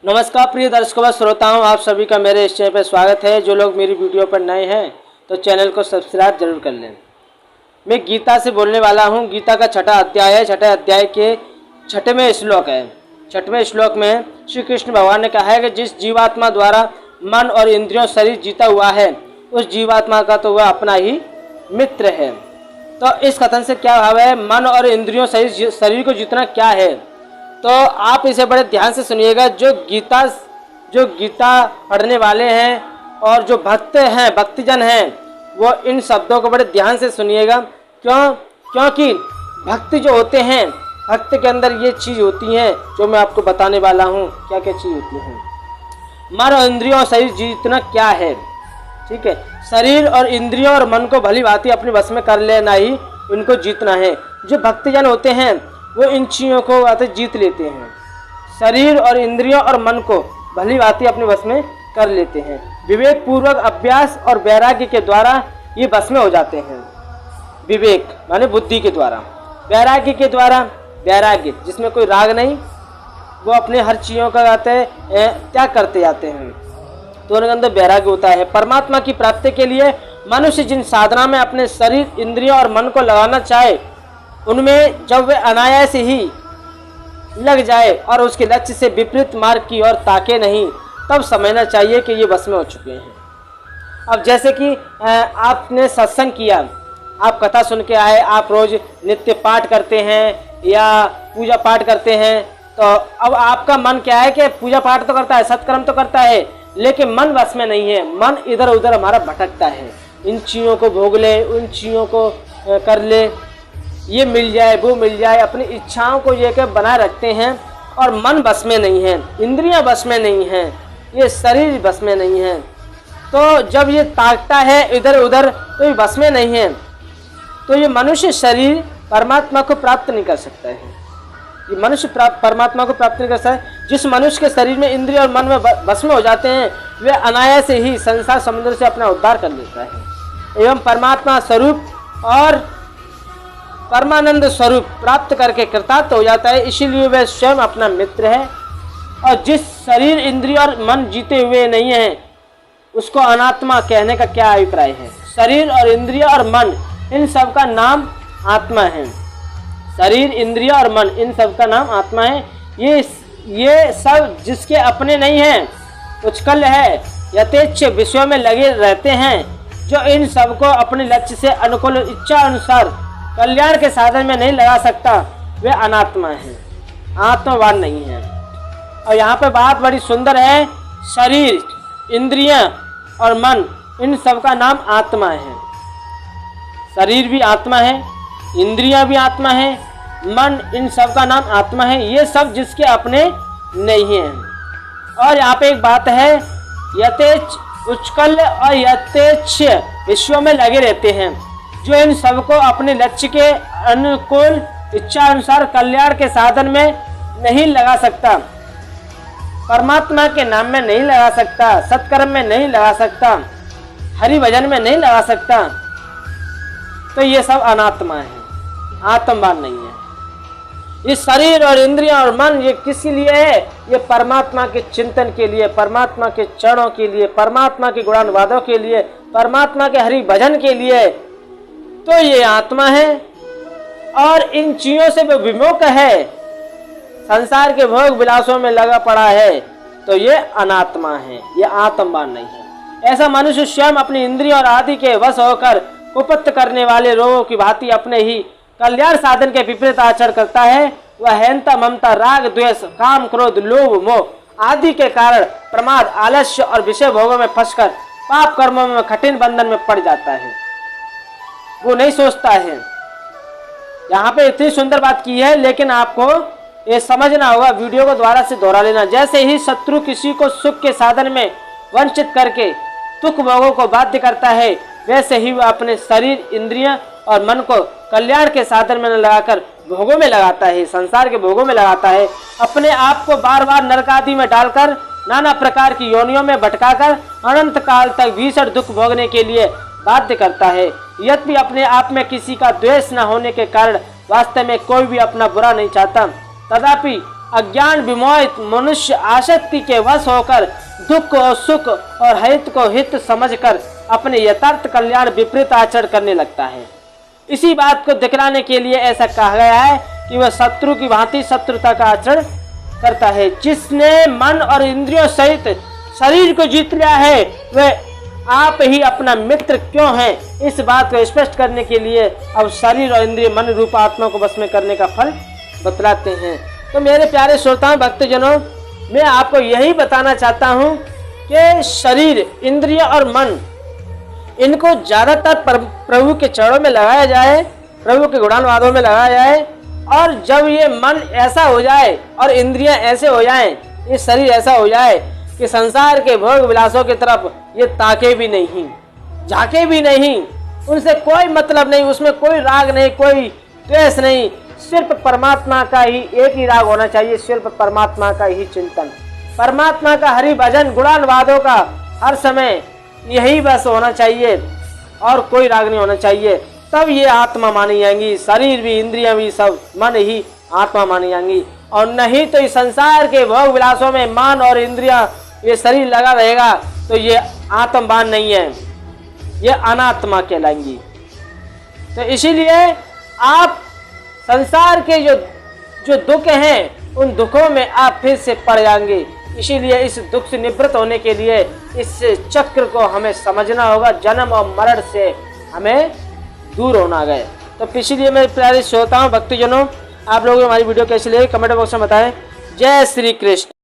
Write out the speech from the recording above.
नमस्कार प्रिय दर्शकों व श्रोताओं, आप सभी का मेरे इस चैनल पर स्वागत है। जो लोग मेरी वीडियो पर नए हैं तो चैनल को सब्सक्राइब जरूर कर लें। मैं गीता से बोलने वाला हूं। गीता का छठा अध्याय है। छठे अध्याय के छठवें श्लोक है। छठवें श्लोक में श्री कृष्ण भगवान ने कहा है कि जिस जीवात्मा द्वारा मन और इंद्रियों शरीर जीता हुआ है उस जीवात्मा का तो वह अपना ही मित्र है। तो इस कथन से क्या भाव है? मन और इंद्रियों शरीर को जीतना क्या है? तो आप इसे बड़े ध्यान से सुनिएगा। जो गीता पढ़ने वाले हैं और जो भक्त हैं, भक्तजन हैं, वो इन शब्दों को बड़े ध्यान से सुनिएगा। क्योंकि भक्त जो होते हैं, भक्त के अंदर ये चीज़ होती हैं जो मैं आपको बताने वाला हूँ। क्या क्या चीज़ होती हैं? मन और इंद्रियों और शरीर जीतना क्या है? ठीक है, शरीर और इंद्रियों और मन को भली भांति अपने वश में कर लेना ही उनको जीतना है। जो भक्तजन होते हैं वो इन चीज़ों को जीत लेते हैं। शरीर और इंद्रियों और मन को भली भांति अपने वश में कर लेते हैं। विवेक पूर्वक अभ्यास और वैराग्य के द्वारा ये वश में हो जाते हैं। विवेक माने बुद्धि के द्वारा, वैराग्य के द्वारा, वैराग्य जिसमें कोई राग नहीं, वो अपने हर चीज़ों का त्याग करते जाते हैं, तो उनके अंदर वैराग्य होता है। परमात्मा की प्राप्ति के लिए मनुष्य जिन साधना में अपने शरीर, इंद्रियों और मन को लगाना चाहे, उनमें जब वे अनायास ही लग जाए और उसके लक्ष्य से विपरीत मार्ग की ओर ताके नहीं, तब समझना चाहिए कि ये वश में हो चुके हैं। अब जैसे कि आपने सत्संग किया, आप कथा सुन के आए, आप रोज नित्य पाठ करते हैं या पूजा पाठ करते हैं, तो अब आपका मन क्या है कि पूजा पाठ तो करता है, सत्कर्म तो करता है, लेकिन मन वश में नहीं है। मन इधर उधर हमारा भटकता है। इन चीज़ों को भोग ले, उन चीज़ों को कर ले, ये मिल जाए, वो मिल जाए, अपनी इच्छाओं को ये बनाए रखते हैं और मन बस में नहीं है, इंद्रियां बस में नहीं हैं, ये शरीर बस में नहीं है। तो जब ये ताकता है इधर उधर तो ये बस में नहीं है, तो ये मनुष्य शरीर परमात्मा को प्राप्त नहीं कर सकता है। ये मनुष्य परमात्मा को प्राप्त नहीं कर सकता है। जिस मनुष्य के शरीर में इंद्रिय और मन में बस में हो जाते हैं, वे अनायास से ही संसार समुद्र से अपना उद्धार कर लेता है एवं परमात्मा स्वरूप और परमानंद स्वरूप प्राप्त करके कृतार्थ हो जाता है। इसीलिए वह स्वयं अपना मित्र है। और जिस शरीर, इंद्रिय और मन जीते हुए नहीं है, उसको अनात्मा कहने का क्या अभिप्राय है? शरीर और इंद्रिय और मन, इन सब का नाम आत्मा है। शरीर, इंद्रिय और मन, इन सब का नाम आत्मा है। ये सब जिसके अपने नहीं हैं, उच्छृंखल है, यथेच्छ विषयों में लगे रहते हैं, जो इन सबको अपने लक्ष्य से अनुकूल इच्छा अनुसार कल्याण के साधन में नहीं लगा सकता, वे अनात्मा है, आत्मवान नहीं है। और यहाँ पे बात बड़ी सुंदर है। शरीर, इंद्रियां और मन, इन सब का नाम आत्मा है। शरीर भी आत्मा है, इंद्रियां भी आत्मा है, मन, इन सब का नाम आत्मा है। ये सब जिसके अपने नहीं हैं। और यहाँ पे एक बात है, यथेच्छ उच्छृंखल और यथेच्छ विश्व में लगे रहते हैं, जो इन सबको अपने लक्ष्य के अनुकूल इच्छा अनुसार कल्याण के साधन में नहीं लगा सकता, परमात्मा के नाम में नहीं लगा सकता, सत्कर्म में नहीं लगा सकता, हरि भजन में नहीं लगा सकता, तो ये सब अनात्मा है, आत्मवान नहीं है। ये शरीर और इंद्रियां और मन ये किसके लिए है? ये परमात्मा के चिंतन के लिए, परमात्मा के चरणों के लिए, परमात्मा के गुणानुवादों के लिए, परमात्मा के हरि भजन के लिए। तो ये आत्मा है और इन चीज़ों से वो विमुख है, संसार के भोग विलासों में लगा पड़ा है, तो ये अनात्मा है, ये आत्मवान नहीं है। ऐसा मनुष्य स्वयं अपनी इंद्रिय और आदि के वश होकर कुपथ करने वाले रोगों की भांति अपने ही कल्याण साधन के विपरीत आचरण करता है। वह अहंता, ममता, राग, द्वेष, काम, क्रोध, लोभ, मोह आदि के कारण प्रमाद, आलस्य और विषय भोगों में फंसकर पाप कर्मों में कठिन बंधन में पड़ जाता है। वो नहीं सोचता है। यहाँ पे इतनी सुंदर बात की है, लेकिन आपको ये समझना होगा, वीडियो को दोबारा से दोहरा लेना। जैसे ही शत्रु किसी को सुख के साधन में वंचित करके दुख भोगों को बाध्य करता है, वैसे ही वह अपने शरीर, इंद्रियां और मन को कल्याण के साधन में लगाकर भोगों में लगाता है, संसार के भोगों में लगाता है। अपने आप को बार बार नरक आदि में डालकर नाना प्रकार की योनियों में भटकाकर अनंत काल तक भीषण दुख भोगने के लिए बाध्य करता है। यद्यपि अपने आप में किसी का द्वेष न होने के कारण वास्तव में कोई भी अपना बुरा नहीं चाहता, तथापि अज्ञान विमोहित मनुष्य आसक्ति के वश होकर दुख और सुख और हित को हित समझकर अपने यथार्थ कल्याण विपरीत आचरण करने लगता है। इसी बात को दिखलाने के लिए ऐसा कहा गया है कि वह शत्रु की भांति शत्रुता का आचरण करता है। जिसने मन और इंद्रियों सहित शरीर को जीत लिया है वह आप ही अपना मित्र क्यों है। इस बात को स्पष्ट करने के लिए अब शरीर और इंद्रिय मन रूप आत्मा को वश में करने का फल बतलाते हैं। तो मेरे प्यारे श्रोताओं भक्तजनों, मैं आपको यही बताना चाहता हूँ कि शरीर, इंद्रिय और मन, इनको ज़्यादातर प्रभु के चरणों में लगाया जाए, प्रभु के गुणानुवादों में लगाया जाए। और जब ये मन ऐसा हो जाए और इंद्रियां ऐसे हो जाएं, ये शरीर ऐसा हो जाए कि संसार के भोग विलासों की तरफ ये ताके भी नहीं, झाके भी नहीं, उनसे कोई मतलब नहीं, उसमें कोई राग नहीं, कोई द्वेष नहीं, सिर्फ परमात्मा का ही एक ही राग होना चाहिए, सिर्फ परमात्मा का ही चिंतन, परमात्मा का हरि भजन, गुणानुवादों का हर समय यही बस होना चाहिए और कोई राग नहीं होना चाहिए। तब ये आत्मा मानी जाएंगी, शरीर भी, इंद्रियां भी, सब मन ही आत्मा मानी जाएंगी। और नहीं तो इस संसार के भोग विलासों में मन और इंद्रियां, ये शरीर लगा रहेगा तो ये आत्मवान नहीं है, ये अनात्मा कहलाएंगी। तो इसीलिए आप संसार के जो दुख हैं उन दुखों में आप फिर से पड़ जाएंगे। इसीलिए इस दुख से निवृत्त होने के लिए इस चक्र को हमें समझना होगा, जन्म और मरण से हमें दूर होना गए। तो इसीलिए मेरे प्यारे श्रोताओं भक्तजनों, आप लोगों को हमारी वीडियो कैसी लगी कमेंट बॉक्स में बताएं। जय श्री कृष्ण।